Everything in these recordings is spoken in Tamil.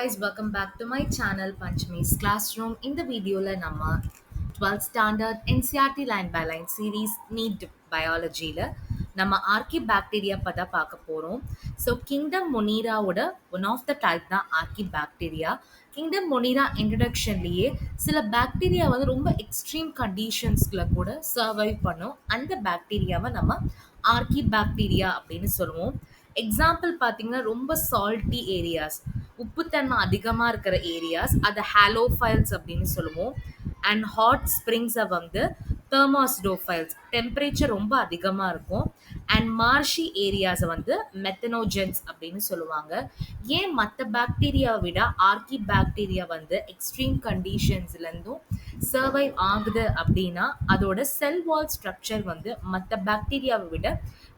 guys, welcome back to my channel Panchami's Classroom. In the video la நம்ம 12th standard NCERT line by line series need biology ல நம்ம ஆர்கிபாக்டீரியா பத்தி பார்க்க போறோம். ஸோ கிங்டம் மொனீராவோட ஒன் ஆஃப் த டைப் தான் ஆர்கிபாக்டீரியா. கிங்டம் மொனீரா இன்ட்ரடக்ஷன்லேயே சில பாக்டீரியா வந்து ரொம்ப எக்ஸ்ட்ரீம் கண்டிஷன்ஸ்ல கூட சர்வைவ் பண்ணும். அந்த பாக்டீரியாவை நம்ம ஆர்கிபாக்டீரியா அப்படின்னு சொல்லுவோம். எக்ஸாம்பிள் பார்த்தீங்கன்னா ரொம்ப சால்ட்டி ஏரியாஸ், உப்புத்தன்மை அதிகமாக இருக்கிற ஏரியாஸ் அதை ஹாலோஃபைல்ஸ் அப்படின்னு சொல்லுவோம். அண்ட் ஹாட் ஸ்ப்ரிங்ஸை வந்து தெர்மாஸ்டோஃபைல்ஸ், டெம்பரேச்சர் ரொம்ப அதிகமாக இருக்கும். அண்ட் மார்ஷி ஏரியாஸை வந்து மெத்தனோஜென்ஸ் அப்படின்னு சொல்லுவாங்க. ஏன் மற்ற பாக்டீரியாவை விட ஆர்கி பாக்டீரியா வந்து எக்ஸ்ட்ரீம் கண்டிஷன்ஸ்லேருந்தும் சர்வைவ் ஆகுது அப்படின்னா அதோட செல் வால் ஸ்ட்ரக்சர் வந்து மற்ற பாக்டீரியாவை விட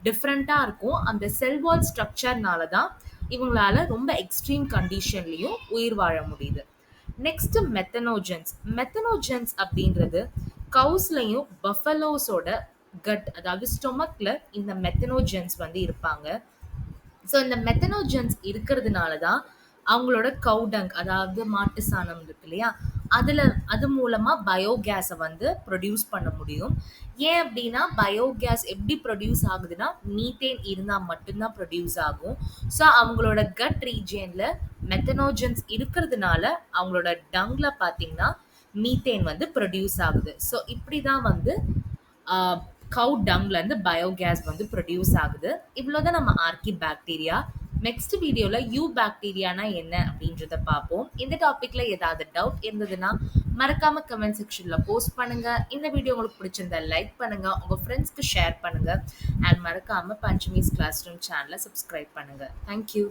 டிஃப்ரெண்ட்டாக இருக்கும். அந்த செல் வால் ஸ்ட்ரக்சர்னால தான் இவங்களால ரொம்ப எக்ஸ்ட்ரீம் கண்டிஷன்லையும் உயிர் வாழ முடியுது. Next methanogens. மெத்தனோஜென்ஸ் அப்படின்றது கவுஸ்லையும் பஃபலோஸோட கட், அதாவது ஸ்டொமக்ல இந்த மெத்தனோஜென்ஸ் வந்து இருப்பாங்க. ஸோ இந்த மெத்தனோஜென்ஸ் இருக்கிறதுனால தான் அவங்களோட கவுடங், அதாவது மாட்டு சாணம் இருக்கு இல்லையா, அது மூலமாக பயோகேஸை வந்து ப்ரொடியூஸ் பண்ண முடியும். ஏன் அப்படின்னா பயோகேஸ் எப்படி ப்ரொடியூஸ் ஆகுதுன்னா மீத்தேன் இருந்தால் மட்டும்தான் ப்ரொடியூஸ் ஆகும். ஸோ அவங்களோட கட் ரீஜியனில் மெத்தனோஜென்ஸ் இருக்கிறதுனால அவங்களோட டங்ல பார்த்தீங்கன்னா மீத்தேன் வந்து ப்ரொடியூஸ் ஆகுது. ஸோ இப்படி தான் வந்து கவு டங்லேருந்து பயோகேஸ் வந்து ப்ரொடியூஸ் ஆகுது. இவ்வளோதான் நம்ம ஆர்கி பாக்டீரியா. நெக்ஸ்ட் வீடியோவில் யூ பாக்டீரியானா என்ன அப்படின்றத பார்ப்போம். இந்த டாப்பிக்கில் ஏதாவது டவுட் இருந்ததுன்னா மறக்காமல் கமெண்ட் செக்ஷனில் போஸ்ட் பண்ணுங்கள். இந்த வீடியோ உங்களுக்கு பிடிச்சிருந்தா லைக் பண்ணுங்கள், உங்கள் ஃப்ரெண்ட்ஸ்க்கு ஷேர் பண்ணுங்கள். அண்ட் மறக்காமல் பஞ்சமிஸ் கிளாஸ் ரூம் சேனலை சப்ஸ்கிரைப் பண்ணுங்கள். தேங்க்யூ.